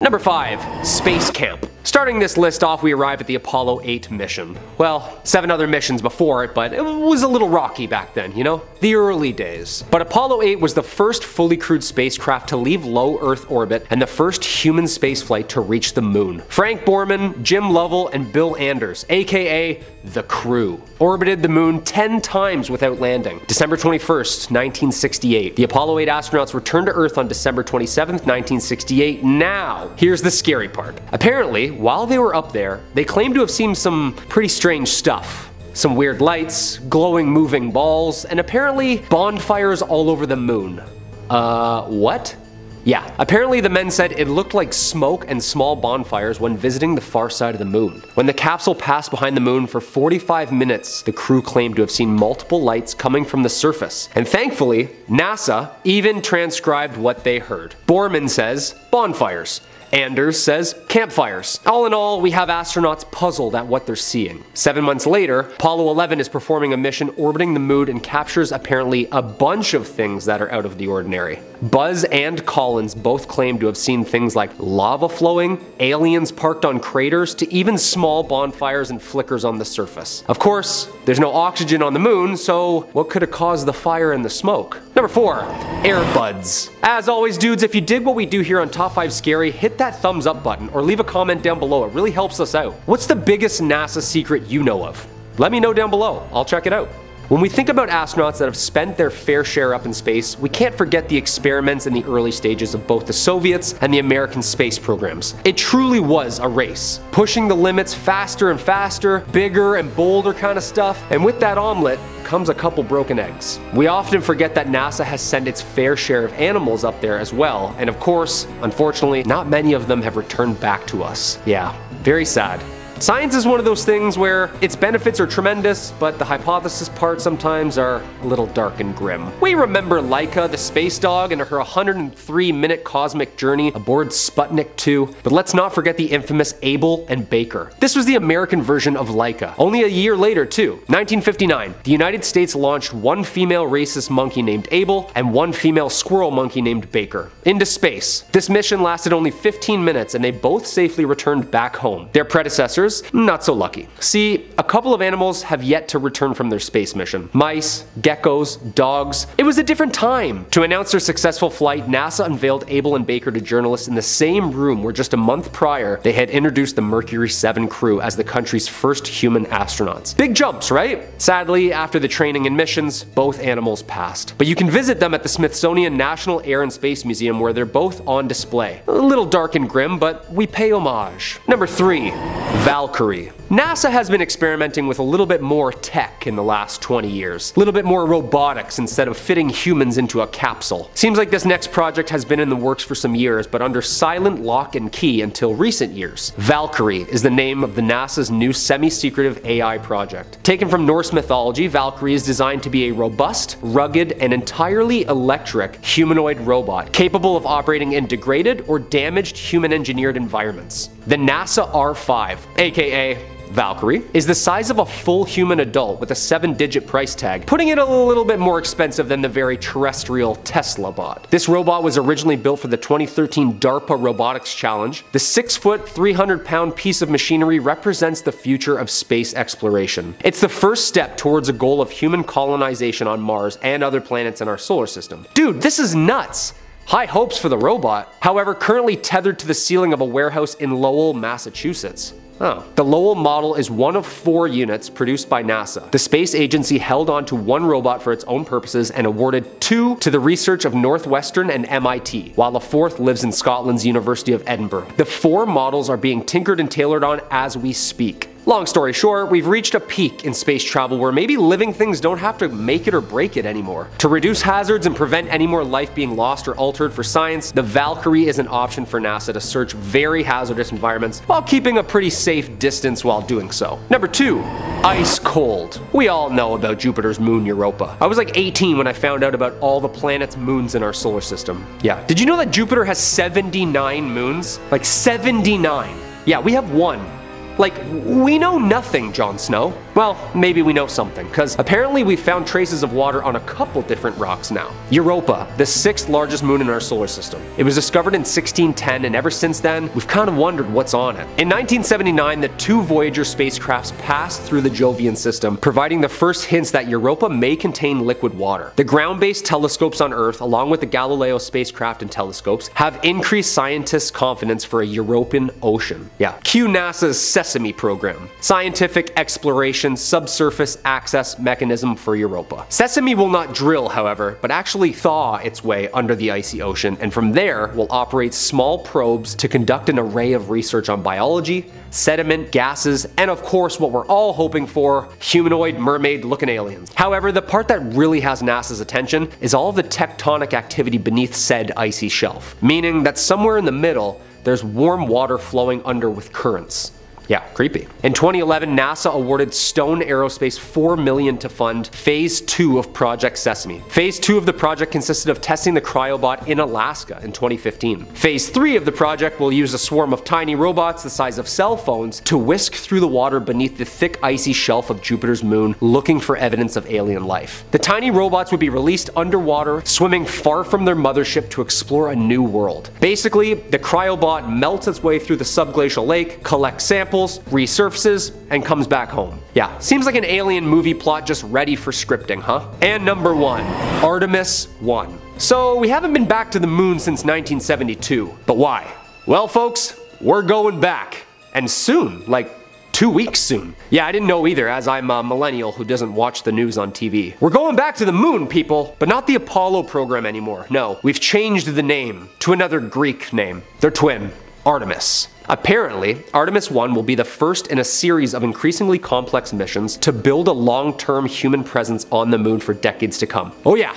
Number 5. Space Camp. Starting this list off, we arrive at the Apollo 8 mission. Well, 7 other missions before it, but it was a little rocky back then, you know? The early days. But Apollo 8 was the first fully crewed spacecraft to leave low Earth orbit and the first human spaceflight to reach the moon. Frank Borman, Jim Lovell, and Bill Anders, aka the crew, orbited the moon 10 times without landing. December 21st, 1968. The Apollo 8 astronauts returned to Earth on December 27th, 1968. Now, here's the scary part. Apparently, while they were up there, they claimed to have seen some pretty strange stuff. Some weird lights, glowing moving balls, and apparently bonfires all over the moon. What? Yeah, apparently the men said it looked like smoke and small bonfires when visiting the far side of the moon. When the capsule passed behind the moon for 45 minutes, the crew claimed to have seen multiple lights coming from the surface. And thankfully, NASA even transcribed what they heard. Borman says, bonfires. Anders says campfires. All in all, we have astronauts puzzled at what they're seeing. 7 months later, Apollo 11 is performing a mission orbiting the moon and captures apparently a bunch of things that are out of the ordinary. Buzz and Collins both claim to have seen things like lava flowing, aliens parked on craters, to even small bonfires and flickers on the surface. Of course, there's no oxygen on the moon, so what could have caused the fire and the smoke? Number 4. Air buds. As always, dudes, if you dig what we do here on Top 5 Scary, hit that thumbs up button or leave a comment down below. It really helps us out. What's the biggest NASA secret you know of? Let me know down below. I'll check it out. When we think about astronauts that have spent their fair share up in space, we can't forget the experiments in the early stages of both the Soviets and the American space programs. It truly was a race, pushing the limits faster and faster, bigger and bolder kind of stuff, and with that omelet comes a couple broken eggs. We often forget that NASA has sent its fair share of animals up there as well, and of course, unfortunately, not many of them have returned back to us. Yeah, very sad. Science is one of those things where its benefits are tremendous, but the hypothesis parts sometimes are a little dark and grim. We remember Laika, the space dog, and her 103-minute cosmic journey aboard Sputnik 2, but let's not forget the infamous Able and Baker. This was the American version of Laika, only a year later too. 1959, the United States launched one female rhesus monkey named Able and one female squirrel monkey named Baker into space. This mission lasted only 15 minutes and they both safely returned back home. Their predecessors, not so lucky. See, a couple of animals have yet to return from their space mission. Mice, geckos, dogs. It was a different time. To announce their successful flight, NASA unveiled Able and Baker to journalists in the same room where just a month prior they had introduced the Mercury 7 crew as the country's first human astronauts. Big jumps, right? Sadly, after the training and missions, both animals passed. But you can visit them at the Smithsonian National Air and Space Museum where they're both on display. A little dark and grim, but we pay homage. Number 3. Valkyrie. NASA has been experimenting with a little bit more tech in the last 20 years. A little bit more robotics instead of fitting humans into a capsule. Seems like this next project has been in the works for some years, but under silent lock and key until recent years. Valkyrie is the name of the NASA's new semi-secretive AI project. Taken from Norse mythology, Valkyrie is designed to be a robust, rugged, and entirely electric humanoid robot capable of operating in degraded or damaged human-engineered environments. The NASA R5, aka Valkyrie, is the size of a full human adult with a 7-digit price tag, putting it a little bit more expensive than the very terrestrial Tesla bot. This robot was originally built for the 2013 DARPA Robotics Challenge. The 6-foot, 300-pound piece of machinery represents the future of space exploration. It's the first step towards a goal of human colonization on Mars and other planets in our solar system. Dude, this is nuts! High hopes for the robot. However, currently tethered to the ceiling of a warehouse in Lowell, Massachusetts. Oh. The Lowell model is one of 4 units produced by NASA. The space agency held on to one robot for its own purposes and awarded 2 to the research of Northwestern and MIT, while the 4th lives in Scotland's University of Edinburgh. The 4 models are being tinkered and tailored on as we speak. Long story short, we've reached a peak in space travel where maybe living things don't have to make it or break it anymore. To reduce hazards and prevent any more life being lost or altered for science, the Valkyrie is an option for NASA to search very hazardous environments while keeping a pretty safe distance while doing so. Number 2. Ice cold. We all know about Jupiter's moon Europa. I was like 18 when I found out about all the planets' moons in our solar system. Yeah. Did you know that Jupiter has 79 moons? Like 79. Yeah, we have 1. Like, we know nothing, Jon Snow. Well, maybe we know something, because apparently we found traces of water on a couple different rocks now. Europa, the 6th largest moon in our solar system. It was discovered in 1610, and ever since then, we've kind of wondered what's on it. In 1979, the 2 Voyager spacecrafts passed through the Jovian system, providing the first hints that Europa may contain liquid water. The ground-based telescopes on Earth, along with the Galileo spacecraft and telescopes, have increased scientists' confidence for a European ocean. Yeah, cue NASA's Sesame program. Scientific exploration subsurface access mechanism for Europa. Sesame will not drill, however, but actually thaw its way under the icy ocean, and from there will operate small probes to conduct an array of research on biology, sediment, gases, and of course what we're all hoping for, humanoid mermaid-looking aliens. However, the part that really has NASA's attention is all of the tectonic activity beneath said icy shelf, meaning that somewhere in the middle, there's warm water flowing under with currents. Yeah, creepy. In 2011, NASA awarded Stone Aerospace $4 million to fund Phase 2 of Project Sesame. Phase 2 of the project consisted of testing the cryobot in Alaska in 2015. Phase 3 of the project will use a swarm of tiny robots the size of cell phones to whisk through the water beneath the thick icy shelf of Jupiter's moon looking for evidence of alien life. The tiny robots would be released underwater, swimming far from their mothership to explore a new world. Basically, the cryobot melts its way through the subglacial lake, collects samples, resurfaces, and comes back home. Yeah, seems like an alien movie plot just ready for scripting, huh? And number 1, Artemis 1. So we haven't been back to the moon since 1972, but why? Well folks, we're going back. And soon, like 2 weeks soon. Yeah, I didn't know either, as I'm a millennial who doesn't watch the news on TV. We're going back to the moon, people, but not the Apollo program anymore. No, we've changed the name to another Greek name. They're twin, Artemis. Apparently, Artemis 1 will be the first in a series of increasingly complex missions to build a long-term human presence on the moon for decades to come. Oh yeah,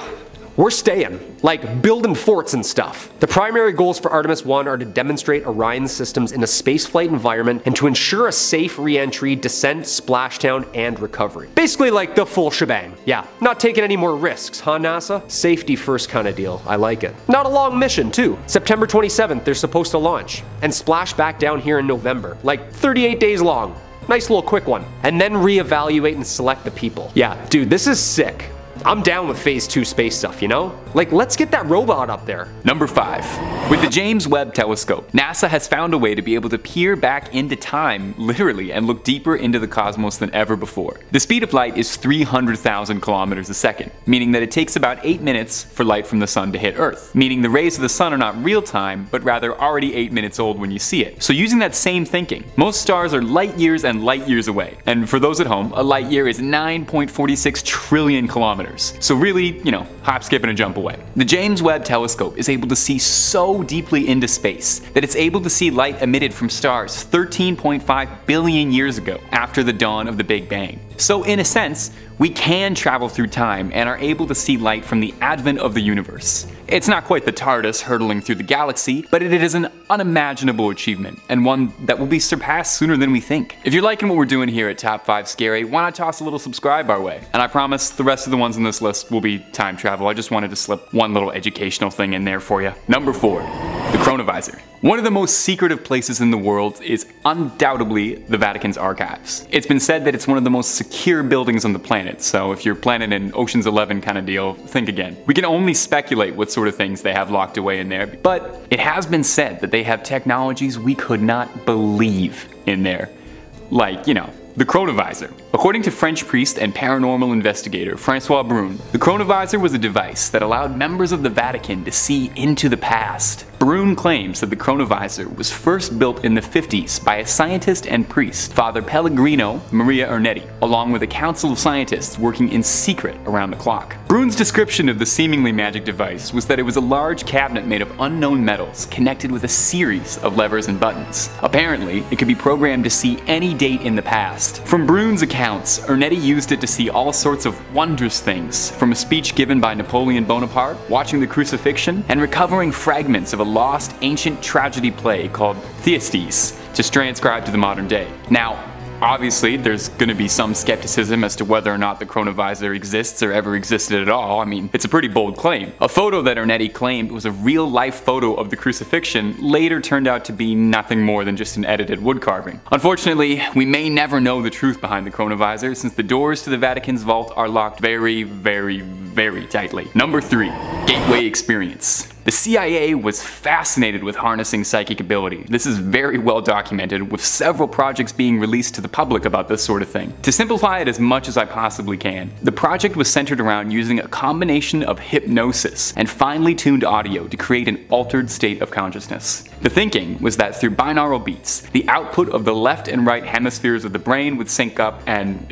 we're staying. Like building forts and stuff. The primary goals for Artemis 1 are to demonstrate Orion's systems in a spaceflight environment and to ensure a safe re-entry, descent, splashdown, and recovery. Basically like the full shebang. Yeah, not taking any more risks, huh NASA? Safety first kind of deal. I like it. Not a long mission too. September 27th they're supposed to launch and splash back down here in November. Like 38 days long. Nice little quick one. And then reevaluate and select the people. Yeah, dude, this is sick. I'm down with Phase 2 space stuff, you know? Like, let's get that robot up there. Number 5. With the James Webb Telescope, NASA has found a way to be able to peer back into time, literally, and look deeper into the cosmos than ever before. The speed of light is 300,000 kilometers a second, meaning that it takes about 8 minutes for light from the sun to hit Earth, meaning the rays of the sun are not real time, but rather already 8 minutes old when you see it. So using that same thinking, most stars are light years and light years away. And for those at home, a light year is 9.46 trillion kilometers. So really, you know, hop, skip, and a jump away. The James Webb Telescope is able to see so deeply into space that it's able to see light emitted from stars 13.5 billion years ago, after the dawn of the Big Bang. So in a sense, we can travel through time and are able to see light from the advent of the universe. It's not quite the TARDIS hurtling through the galaxy, but it is an unimaginable achievement, and one that will be surpassed sooner than we think. If you're liking what we're doing here at Top 5 Scary, why not toss a little subscribe our way? And I promise the rest of the ones on this list will be time travel. I just wanted to slip one little educational thing in there for you. Number 4. The Chronovisor. One of the most secretive places in the world is undoubtedly the Vatican's archives. It's been said that it's one of the most secure buildings on the planet, so if you're planning an Ocean's 11 kind of deal, think again. We can only speculate what sort of things they have locked away in there, but it has been said that they have technologies we could not believe in there. Like, you know, the Chronovisor. According to French priest and paranormal investigator Francois Brun, the Chronovisor was a device that allowed members of the Vatican to see into the past. Brun claims that the Chronovisor was first built in the 50s by a scientist and priest, Father Pellegrino Maria Ernetti, along with a council of scientists working in secret around the clock. Brun's description of the seemingly magic device was that it was a large cabinet made of unknown metals connected with a series of levers and buttons. Apparently, it could be programmed to see any date in the past. From Brun's accounts, Ernetti used it to see all sorts of wondrous things, from a speech given by Napoleon Bonaparte, watching the crucifixion, and recovering fragments of a lost ancient tragedy play called Thyestes, just transcribed to the modern day. Now, Obviously, there's gonna be some skepticism as to whether or not the Chronovisor exists or ever existed at all. I mean, it's a pretty bold claim. A photo that Ernetti claimed was a real-life photo of the crucifixion later turned out to be nothing more than just an edited wood carving. Unfortunately, we may never know the truth behind the Chronovisor since the doors to the Vatican's vault are locked very, very, very tightly. Number 3. Gateway experience. The CIA was fascinated with harnessing psychic ability. This is very well documented, with several projects being released to the public about this sort of thing. To simplify it as much as I possibly can, the project was centered around using a combination of hypnosis and finely tuned audio to create an altered state of consciousness. The thinking was that through binaural beats, the output of the left and right hemispheres of the brain would sync up and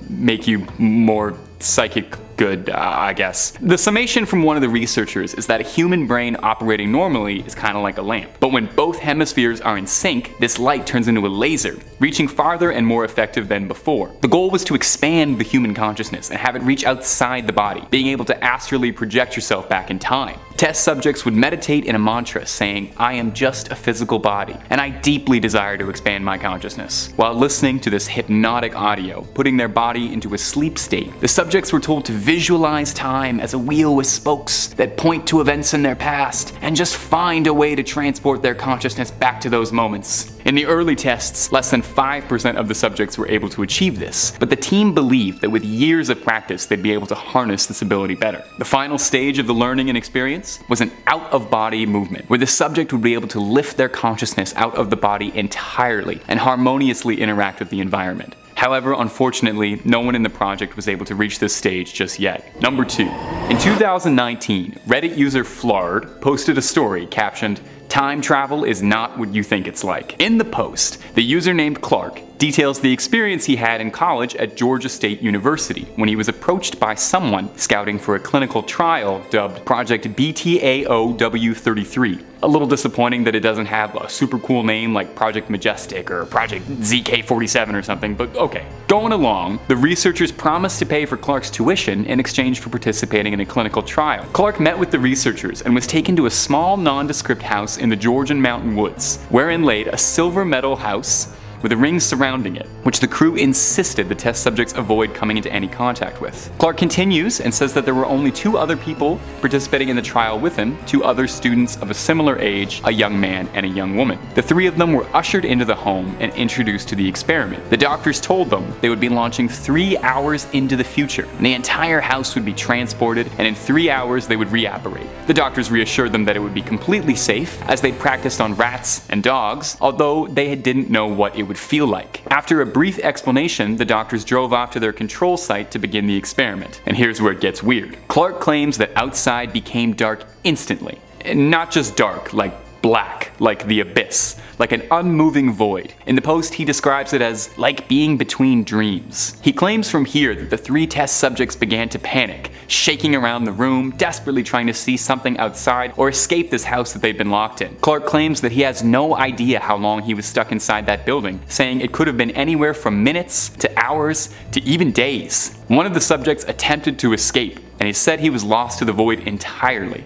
make you more psychic good, I guess. The summation from one of the researchers is that a human brain operating normally is kind of like a lamp. But when both hemispheres are in sync, this light turns into a laser, reaching farther and more effective than before. The goal was to expand the human consciousness and have it reach outside the body, being able to astrally project yourself back in time. Test subjects would meditate in a mantra saying, "I am just a physical body, and I deeply desire to expand my consciousness." While listening to this hypnotic audio, putting their body into a sleep state, the subjects were told to visualize time as a wheel with spokes that point to events in their past, and just find a way to transport their consciousness back to those moments. In the early tests, less than 5% of the subjects were able to achieve this, but the team believed that with years of practice they'd be able to harness this ability better. The final stage of the learning and experience was an out-of-body movement, where the subject would be able to lift their consciousness out of the body entirely and harmoniously interact with the environment. However, unfortunately, no one in the project was able to reach this stage just yet. Number 2. In 2019, Reddit user Flard posted a story captioned, "Time travel is not what you think it's like." In the post, the user named Clark details the experience he had in college at Georgia State University when he was approached by someone scouting for a clinical trial dubbed Project BTAOW33. A little disappointing that it doesn't have a super cool name like Project Majestic or Project ZK47 or something, but okay. Going along, the researchers promised to pay for Clark's tuition in exchange for participating in a clinical trial. Clark met with the researchers and was taken to a small nondescript house in the Georgian mountain woods, wherein laid a silver metal house with a ring surrounding it, which the crew insisted the test subjects avoid coming into any contact with. Clark continues and says that there were only 2 other people participating in the trial with him, 2 other students of a similar age, a young man and a young woman. The 3 of them were ushered into the home and introduced to the experiment. The doctors told them they would be launching 3 hours into the future, and the entire house would be transported, and in 3 hours they would reapparate. The doctors reassured them that it would be completely safe, as they'd practiced on rats and dogs, although they didn't know what it would feel like. After a brief explanation, the doctors drove off to their control site to begin the experiment. And here's where it gets weird. Clark claims that outside became dark instantly. And not just dark, like black, like the abyss, like an unmoving void. In the post, he describes it as like being between dreams. He claims from here that the 3 test subjects began to panic, shaking around the room, desperately trying to see something outside or escape this house that they'd been locked in. Clark claims that he has no idea how long he was stuck inside that building, saying it could have been anywhere from minutes to hours to even days. One of the subjects attempted to escape, and he said he was lost to the void entirely.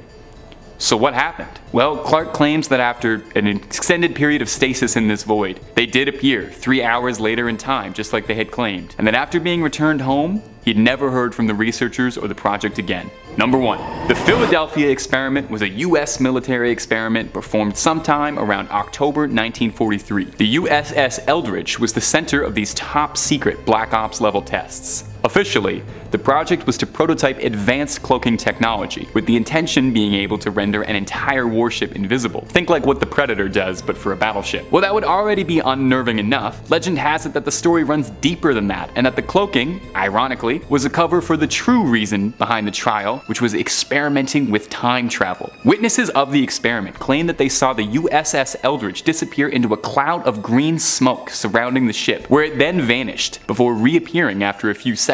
So what happened? Well, Clark claims that after an extended period of stasis in this void, they did appear 3 hours later in time, just like they had claimed, and that after being returned home, he'd never heard from the researchers or the project again. Number 1. The Philadelphia experiment was a US military experiment performed sometime around October 1943. The USS Eldridge was the center of these top secret Black Ops level tests. Officially, the project was to prototype advanced cloaking technology, with the intention being able to render an entire warship invisible. Think like what the Predator does, but for a battleship. Well, that would already be unnerving enough. Legend has it that the story runs deeper than that, and that the cloaking, ironically, was a cover for the true reason behind the trial, which was experimenting with time travel. Witnesses of the experiment claim that they saw the USS Eldridge disappear into a cloud of green smoke surrounding the ship, where it then vanished, before reappearing after a few seconds.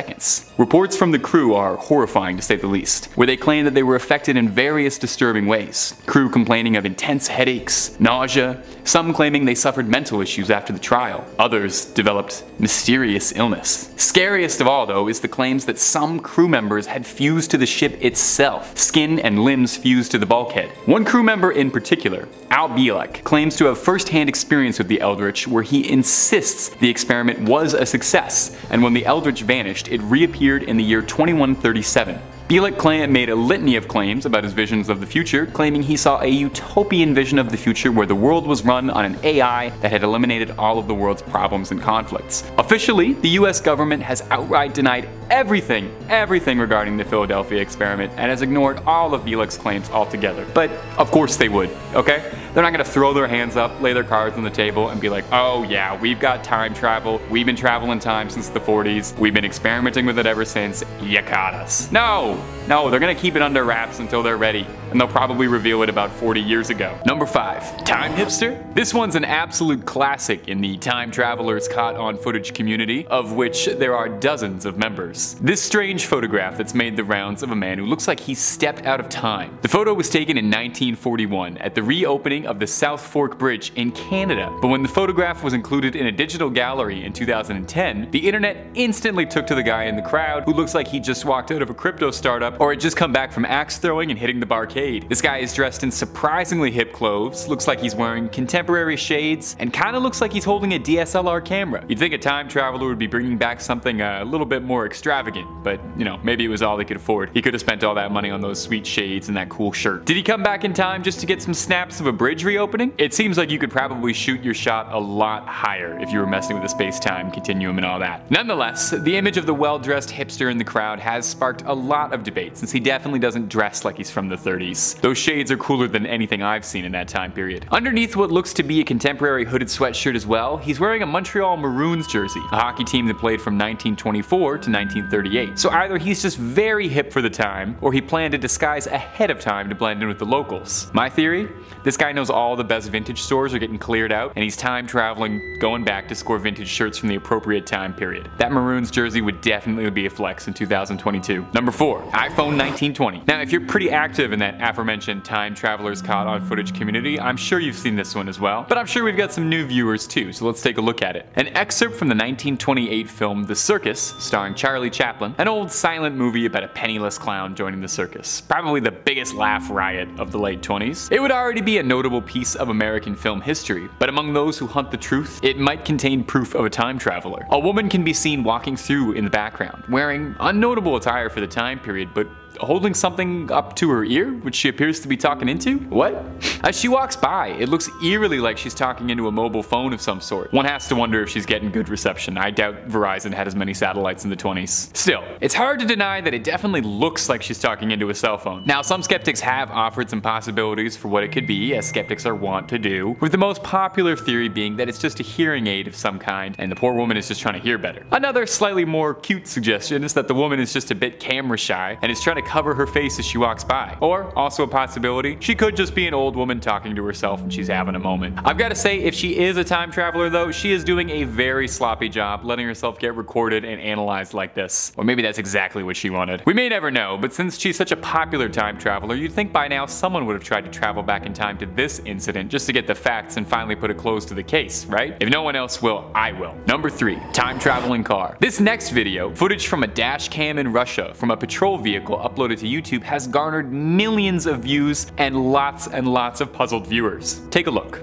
Reports from the crew are horrifying to say the least, where they claim that they were affected in various disturbing ways. Crew complaining of intense headaches, nausea, some claiming they suffered mental issues after the trial. Others developed mysterious illness. Scariest of all, though, is the claims that some crew members had fused to the ship itself, skin and limbs fused to the bulkhead. One crew member in particular, Al Bielek, claims to have first-hand experience with the Eldritch, where he insists the experiment was a success, and when the Eldritch vanished, it reappeared in the year 2137. Bielek made a litany of claims about his visions of the future, claiming he saw a utopian vision of the future where the world was run on an AI that had eliminated all of the world's problems and conflicts. Officially, the US government has outright denied everything regarding the Philadelphia experiment and has ignored all of Bielek's claims altogether. But of course they would, okay? They're not gonna throw their hands up, lay their cards on the table, and be like, oh yeah, we've got time travel, we've been traveling time since the 40s, we've been experimenting with it ever since, you caught us. No, they're gonna keep it under wraps until they're ready, and they'll probably reveal it about 40 years ago. Number 5, Time Hipster? This one's an absolute classic in the time travelers caught on footage community, of which there are dozens of members. This strange photograph that's made the rounds of a man who looks like he stepped out of time. The photo was taken in 1941 at the reopening of the South Fork Bridge in Canada, but when the photograph was included in a digital gallery in 2010, the internet instantly took to the guy in the crowd who looks like he just walked out of a crypto startup or had just come back from axe throwing and hitting the barcade. This guy is dressed in surprisingly hip clothes, looks like he's wearing contemporary shades, and kinda looks like he's holding a DSLR camera. You'd think a time traveler would be bringing back something a little bit more extravagant, but you know, maybe it was all he could afford. He could have spent all that money on those sweet shades and that cool shirt. Did he come back in time just to get some snaps of a bridge reopening? It seems like you could probably shoot your shot a lot higher if you were messing with the space-time continuum and all that. Nonetheless, the image of the well-dressed hipster in the crowd has sparked a lot of debate, since he definitely doesn't dress like he's from the 30s. Those shades are cooler than anything I've seen in that time period. Underneath what looks to be a contemporary hooded sweatshirt as well, he's wearing a Montreal Maroons jersey, a hockey team that played from 1924 to 1938. So either he's just very hip for the time, or he planned to disguise ahead of time to blend in with the locals. My theory? This guy knows all the best vintage stores are getting cleared out, and he's time traveling, going back to score vintage shirts from the appropriate time period. That Maroons jersey would definitely be a flex in 2022. Number 4, iPhone 1920. Now, if you're pretty active in that aforementioned time travelers caught on footage community, I'm sure you've seen this one as well, but I'm sure we've got some new viewers too, so let's take a look at it. An excerpt from the 1928 film The Circus, starring Charlie Chaplin, an old silent movie about a penniless clown joining the circus. Probably the biggest laugh riot of the late 20s. It would already be a notable piece of American film history, but among those who hunt the truth, it might contain proof of a time traveler. A woman can be seen walking through in the background, wearing unnotable attire for the time period, but holding something up to her ear, which she appears to be talking into? What? As she walks by, it looks eerily like she's talking into a mobile phone of some sort. One has to wonder if she's getting good reception. I doubt Verizon had as many satellites in the 20s. Still, it's hard to deny that it definitely looks like she's talking into a cell phone. Now, some skeptics have offered some possibilities for what it could be, as skeptics are wont to do, with the most popular theory being that it's just a hearing aid of some kind, and the poor woman is just trying to hear better. Another slightly more cute suggestion is that the woman is just a bit camera shy, and is trying to cover her face as she walks by. Or, also a possibility, she could just be an old woman talking to herself and she's having a moment. I've got to say, if she is a time traveler though, she is doing a very sloppy job letting herself get recorded and analyzed like this. Or maybe that's exactly what she wanted. We may never know, but since she's such a popular time traveler, you'd think by now someone would have tried to travel back in time to this incident just to get the facts and finally put a close to the case, right? If no one else will, I will. Number 3, time traveling car. This next video, footage from a dash cam in Russia from a patrol vehicle uploaded to YouTube, has garnered millions of views and lots of puzzled viewers. Take a look.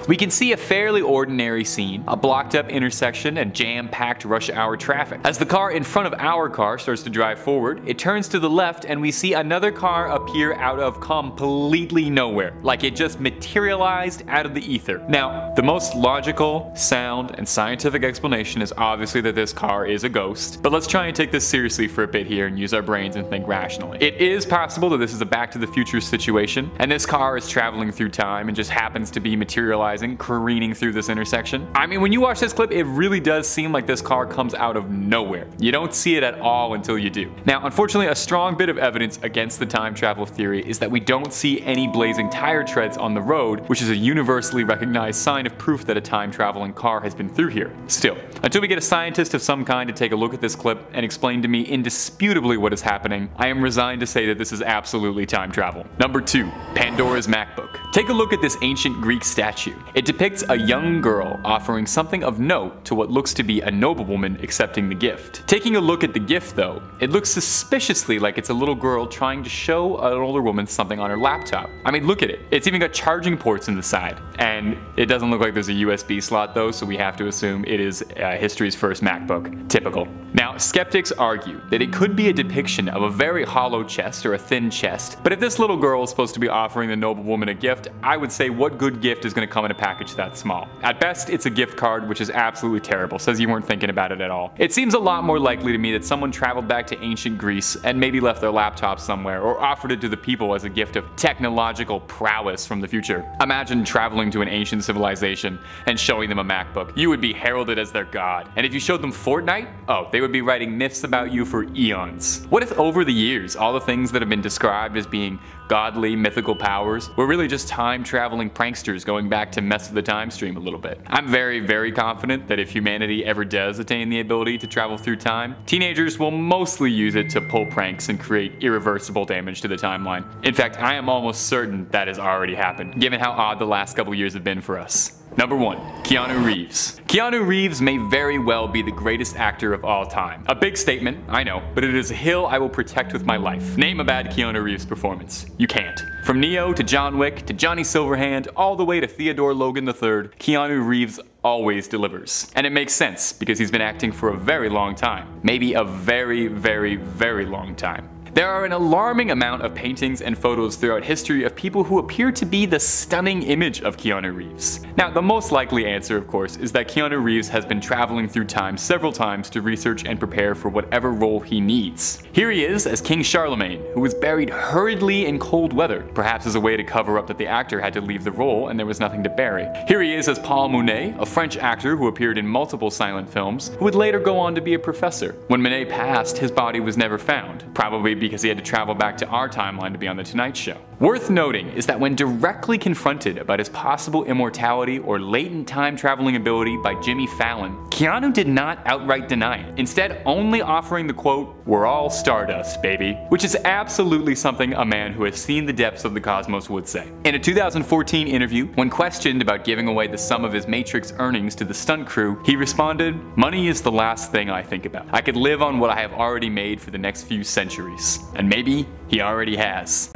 We can see a fairly ordinary scene, a blocked up intersection and jam-packed rush hour traffic. As the car in front of our car starts to drive forward, it turns to the left and we see another car appear out of completely nowhere, like it just materialized out of the ether. Now, the most logical, sound, and scientific explanation is obviously that this car is a ghost, but let's try and take this seriously for a bit here and use our brains and think rationally. It is possible that this is a Back to the Future situation, and this car is traveling through time and just happens to be materialized surprising, careening through this intersection. I mean, when you watch this clip, it really does seem like this car comes out of nowhere. You don't see it at all until you do. Now, unfortunately, a strong bit of evidence against the time travel theory is that we don't see any blazing tire treads on the road, which is a universally recognized sign of proof that a time traveling car has been through here. Still, until we get a scientist of some kind to take a look at this clip and explain to me indisputably what is happening, I am resigned to say that this is absolutely time travel. Number 2. Pandora's Macbook. Take a look at this ancient Greek statue. It depicts a young girl offering something of note to what looks to be a noblewoman accepting the gift. Taking a look at the gift though, it looks suspiciously like it's a little girl trying to show an older woman something on her laptop. I mean, look at it. It's even got charging ports in the side. And it doesn't look like there's a USB slot though, so we have to assume it is history's first MacBook. Typical. Now, skeptics argue that it could be a depiction of a very hollow chest or a thin chest, but if this little girl is supposed to be offering the noblewoman a gift, I would say what good gift is going to come in a package that small? At best, it's a gift card, which is absolutely terrible, says you weren't thinking about it at all. It seems a lot more likely to me that someone traveled back to ancient Greece and maybe left their laptop somewhere or offered it to the people as a gift of technological prowess from the future. Imagine traveling to an ancient civilization and showing them a MacBook. You would be heralded as their god. And if you showed them Fortnite, oh, they would be writing myths about you for eons. What if over the years, all the things that have been described as being godly, mythical powers were really just time-traveling pranksters going back to mess with the time stream a little bit? I'm very, very confident that if humanity ever does attain the ability to travel through time, teenagers will mostly use it to pull pranks and create irreversible damage to the timeline. In fact, I am almost certain that has already happened, given how odd the last couple years have been for us. Number 1. Keanu Reeves. Keanu Reeves may very well be the greatest actor of all time. A big statement, I know, but it is a hill I will protect with my life. Name a bad Keanu Reeves performance. You can't. From Neo to John Wick to Johnny Silverhand all the way to Theodore Logan III, Keanu Reeves always delivers. And it makes sense because he's been acting for a very long time. Maybe a very, very, very long time. There are an alarming amount of paintings and photos throughout history of people who appear to be the stunning image of Keanu Reeves. Now, the most likely answer, of course, is that Keanu Reeves has been traveling through time several times to research and prepare for whatever role he needs. Here he is as King Charlemagne, who was buried hurriedly in cold weather, perhaps as a way to cover up that the actor had to leave the role and there was nothing to bury. Here he is as Paul Mounet, a French actor who appeared in multiple silent films, who would later go on to be a professor. When Mounet passed, his body was never found, probably because he had to travel back to our timeline to be on The Tonight Show. Worth noting is that when directly confronted about his possible immortality or latent time-traveling ability by Jimmy Fallon, Keanu did not outright deny it, instead only offering the quote, "We're all stardust, baby," which is absolutely something a man who has seen the depths of the cosmos would say. In a 2014 interview, when questioned about giving away the sum of his Matrix earnings to the stunt crew, he responded, "Money is the last thing I think about. I could live on what I have already made for the next few centuries." And maybe he already has.